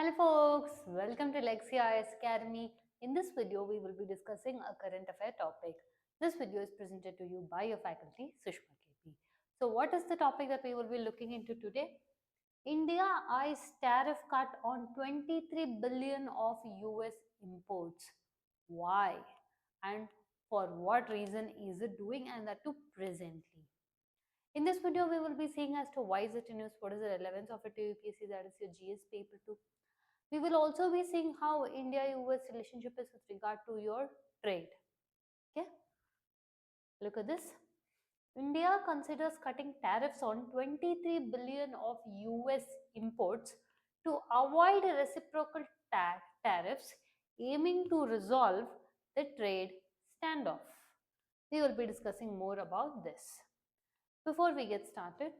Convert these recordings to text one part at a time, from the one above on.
Hello folks, welcome to Lexi IS Academy. In this video, we will be discussing a current affair topic. This video is presented to you by your faculty, Sushma KP. So what is the topic that we will be looking into today? India eyes tariff cut on 23 billion of US imports. Why? And for what reason is it doing, and that too presently? In this video, we will be seeing as to why is it in use, what is the relevance of it to UPSC, that is your GS paper 2. We will also be seeing how India-US relationship is with regard to your trade. Okay, look at this. India considers cutting tariffs on 23 billion of US imports to avoid reciprocal tariffs, aiming to resolve the trade standoff. We will be discussing more about this. Before we get started,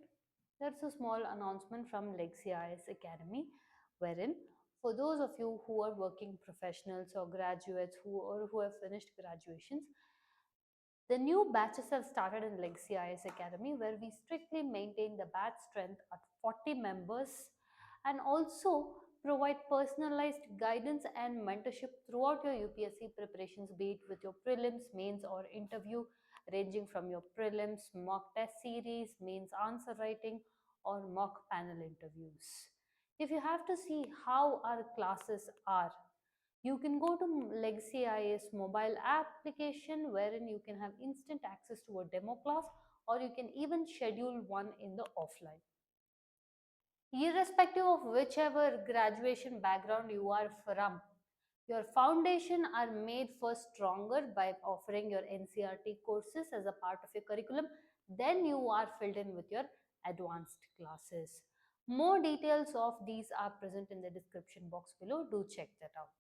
there's a small announcement from Lexi IS Academy, wherein for those of you who are working professionals or graduates who have finished graduations, the new batches have started in Lexi IS Academy, where we strictly maintain the batch strength at 40 members and also provide personalized guidance and mentorship throughout your UPSC preparations, be it with your prelims, mains, or interview, ranging from your prelims, mock test series, mains answer writing, or mock panel interviews. If you have to see how our classes are, you can go to Legacy IAS mobile application, wherein you can have instant access to a demo class, or you can even schedule one in the offline. Irrespective of whichever graduation background you are from, your foundation are made first stronger by offering your NCERT courses as a part of your curriculum. Then you are filled in with your advanced classes. More details of these are present in the description box below. Do check that out.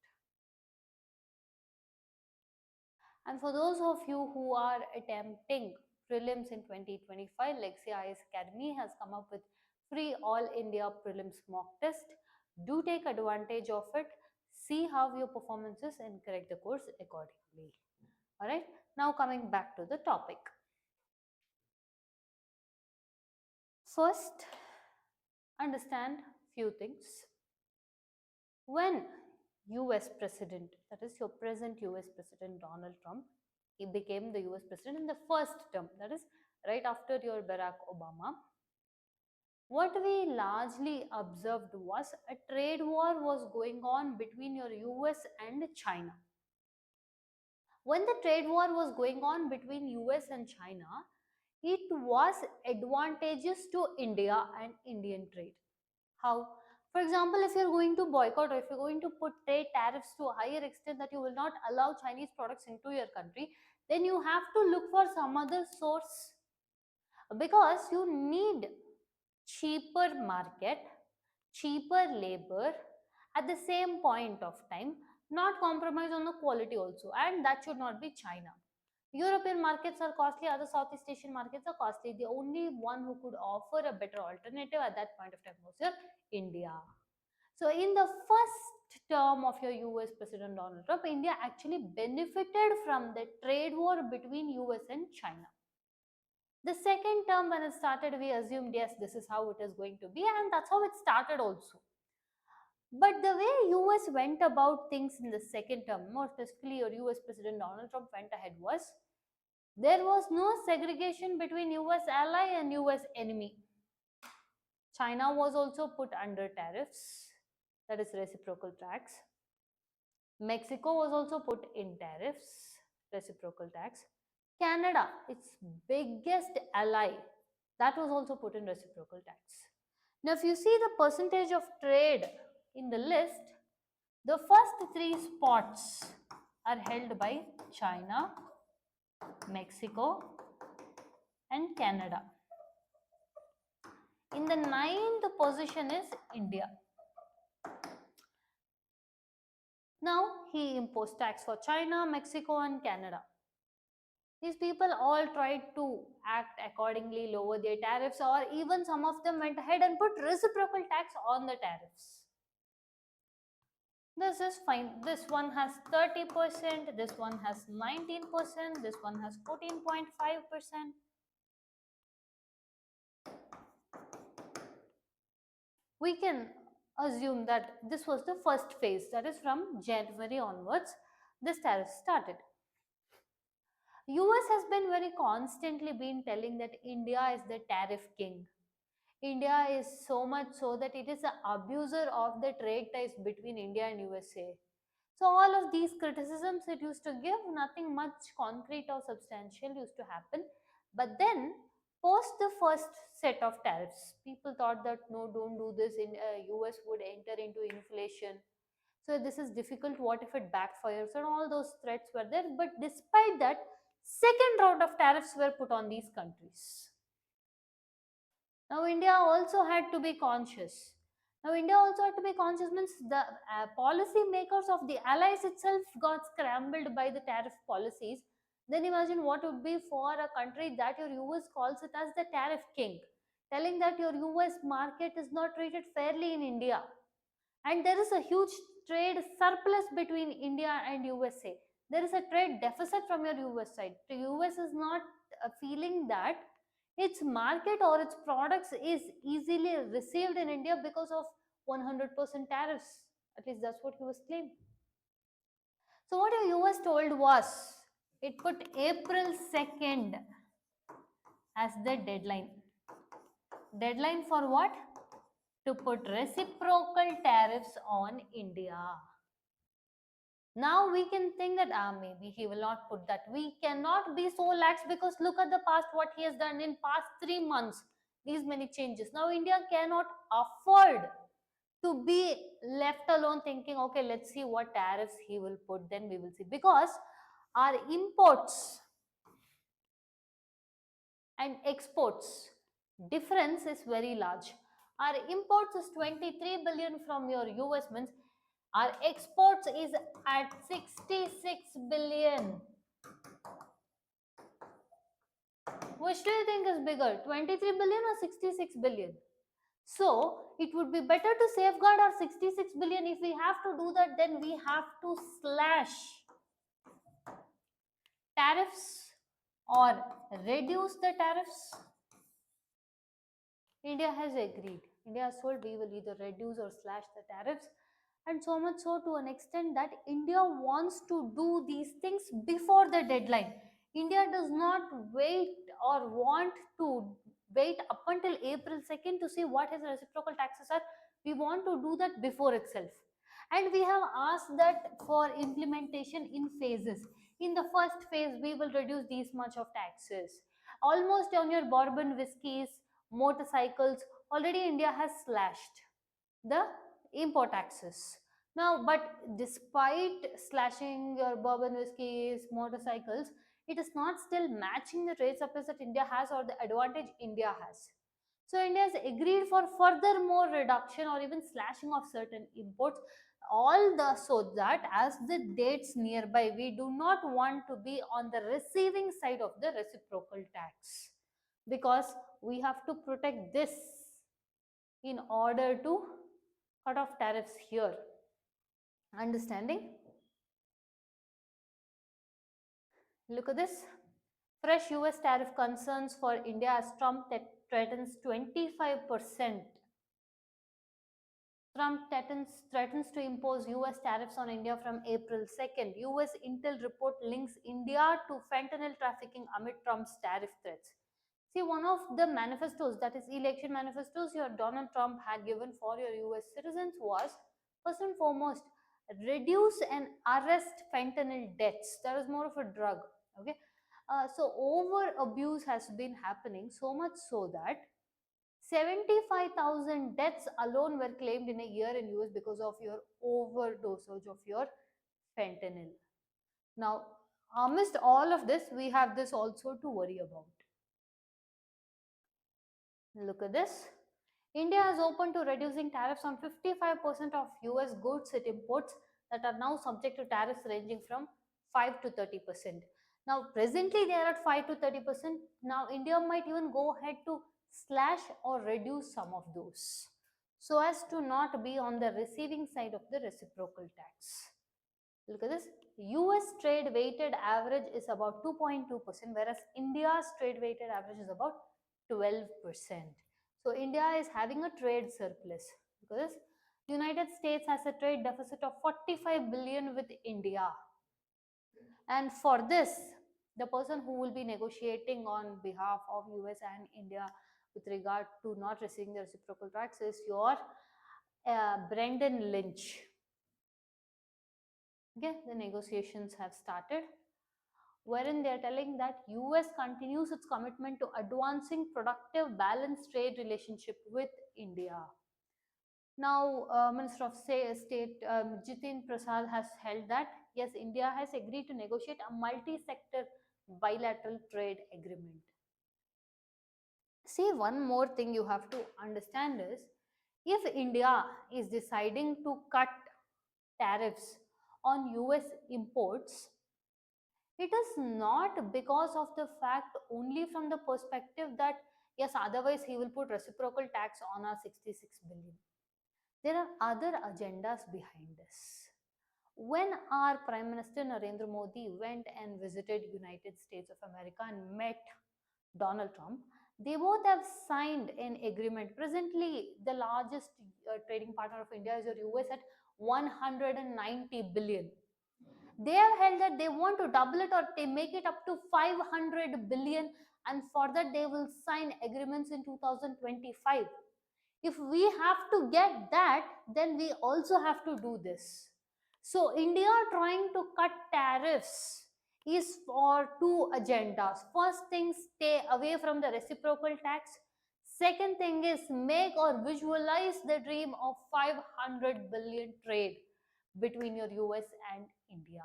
And for those of you who are attempting prelims in 2025, Lexi IS Academy has come up with free all India prelims mock test. Do take advantage of it. See how your performance is and correct the course accordingly. Alright, now coming back to the topic. First, understand few things. When US President, that is your present US President Donald Trump, he became the US President in the first term, that is right after your Barack Obama, what we largely observed was a trade war was going on between your US and China. When the trade war was going on between US and China, it was advantageous to India and Indian trade. How? For example, if you're going to boycott or if you're going to put trade tariffs to a higher extent that you will not allow Chinese products into your country, then you have to look for some other source, because you need cheaper market, cheaper labor at the same point of time, not compromise on the quality also, and that should not be China. European markets are costly, other Southeast Asian markets are costly. The only one who could offer a better alternative at that point of time was your India. So in the first term of your US President Donald Trump, India actually benefited from the trade war between US and China. The second term, when it started, we assumed yes, this is how it is going to be, and that's how it started also. But the way US went about things in the second term, more specifically your US President Donald Trump went ahead, was there was no segregation between US ally and US enemy. China was also put under tariffs, that is reciprocal tax. Mexico was also put in tariffs, reciprocal tax. Canada, its biggest ally, that was also put in reciprocal tax. Now, if you see the percentage of trade in the list, the first three spots are held by China, Mexico, and Canada. In the 9th position is India. Now, he imposed tax for China, Mexico, and Canada. These people all tried to act accordingly, lower their tariffs, or even some of them went ahead and put reciprocal tax on the tariffs. This is fine. This one has 30%, this one has 19%, this one has 14.5%. We can assume that this was the first phase, that is from January onwards, this tariff started. US has been very constantly been telling that India is the tariff king. India is so much so that it is an abuser of the trade ties between India and USA. So all of these criticisms it used to give, nothing much concrete or substantial used to happen. But then, post the first set of tariffs, people thought that no, don't do this. In US would enter into inflation. So this is difficult. What if it backfires? And all those threats were there. But despite that, second round of tariffs were put on these countries. Now India also had to be conscious. Now India also had to be conscious means the policy makers of the allies itself got scrambled by the tariff policies. Then imagine what would be for a country that your US calls it as the tariff king, telling that your US market is not treated fairly in India. And there is a huge trade surplus between India and USA. There is a trade deficit from your US side. The US is not feeling that its market or its products is easily received in India because of 100% tariffs. At least that's what he was claiming. So what the US told was, it put April 2nd as the deadline. Deadline for what? To put reciprocal tariffs on India. Now we can think that maybe he will not put that. We cannot be so lax because look at the past what he has done in past 3 months. These many changes. Now India cannot afford to be left alone thinking, okay, let's see what tariffs he will put, then we will see. Because our imports and exports difference is very large. Our imports is 23 billion from your US means our exports is at 66 billion. Which do you think is bigger, 23 billion or 66 billion? So it would be better to safeguard our 66 billion. If we have to do that, then we have to slash tariffs or reduce the tariffs. India has agreed. India has told we will either reduce or slash the tariffs, and so much so to an extent that India wants to do these things before the deadline. India does not wait or want to wait up until April 2nd to see what his reciprocal taxes are. We want to do that before itself. And we have asked that for implementation in phases. In the first phase, we will reduce these much of taxes. Almost on your bourbon whiskies, motorcycles, already India has slashed the import taxes. Now, but despite slashing your bourbon whiskies, motorcycles, it is not still matching the trade surplus that India has or the advantage India has. So India has agreed for further more reduction or even slashing of certain imports, all the so that as the dates nearby, we do not want to be on the receiving side of the reciprocal tax, because we have to protect this in order to cut off tariffs here. Understanding? Look at this. Fresh US tariff concerns for India as Trump threatens 25%. Trump threatens to impose US tariffs on India from April 2nd. US Intel report links India to fentanyl trafficking amid Trump's tariff threats. See, one of the manifestos, that is election manifestos, your Donald Trump had given for your US citizens was, first and foremost, reduce and arrest fentanyl deaths. That is more of a drug. Okay. So over abuse has been happening, so much so that 75,000 deaths alone were claimed in a year in US because of your overdosage of your fentanyl. Now, amidst all of this, we have this also to worry about. Look at this. India has opened to reducing tariffs on 55% of US goods it imports that are now subject to tariffs ranging from 5 to 30%. Now, presently they are at 5 to 30%. Now, India might even go ahead to slash or reduce some of those so as to not be on the receiving side of the reciprocal tax. Look at this. US trade weighted average is about 2.2%, whereas India's trade weighted average is about 12%. So India is having a trade surplus because United States has a trade deficit of 45 billion with India. And for this, the person who will be negotiating on behalf of US and India with regard to not receiving the reciprocal tax is your Brendan Lynch. Okay, the negotiations have started, wherein they are telling that US continues its commitment to advancing productive balanced trade relationship with India. Now, Minister of State Jitin Prasad has held that yes, India has agreed to negotiate a multi-sector bilateral trade agreement. See, one more thing you have to understand is if India is deciding to cut tariffs on US imports, it is not because of the fact only from the perspective that yes, otherwise he will put reciprocal tax on our 66 billion. There are other agendas behind this. When our Prime Minister Narendra Modi went and visited United States of America and met Donald Trump, they both have signed an agreement. Presently, the largest trading partner of India is your US at 190 billion. They have held that they want to double it or they make it up to 500 billion, and for that they will sign agreements in 2025. If we have to get that, then we also have to do this. So India trying to cut tariffs is for two agendas. First thing, stay away from the reciprocal tax. Second thing is make or visualize the dream of 500 billion trade between your US and India.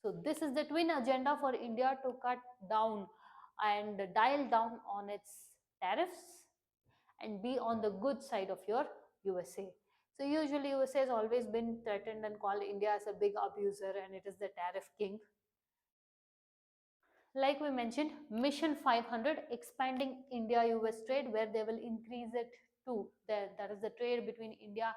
So this is the twin agenda for India to cut down and dial down on its tariffs and be on the good side of your USA. So usually USA has always been threatened and called India as a big abuser and it is the tariff king. Like we mentioned, Mission 500, expanding India-US trade, where they will increase it to, that is the trade between India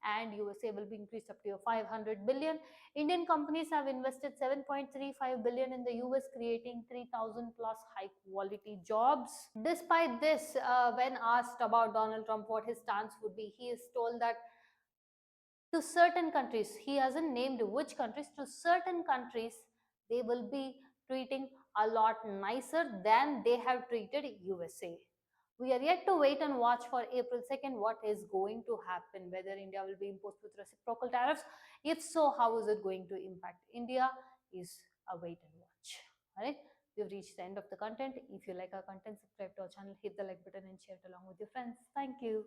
and USA will be increased up to 500 billion. Indian companies have invested 7.35 billion in the US, creating 3,000 plus high quality jobs. Despite this, when asked about Donald Trump what his stance would be, he is told that to certain countries, he hasn't named which countries, to certain countries they will be treating a lot nicer than they have treated USA. We are yet to wait and watch for April 2nd what is going to happen, whether India will be imposed with reciprocal tariffs. If so, how is it going to impact India is a wait and watch. Alright, we've reached the end of the content. If you like our content, subscribe to our channel, hit the like button and share it along with your friends. Thank you.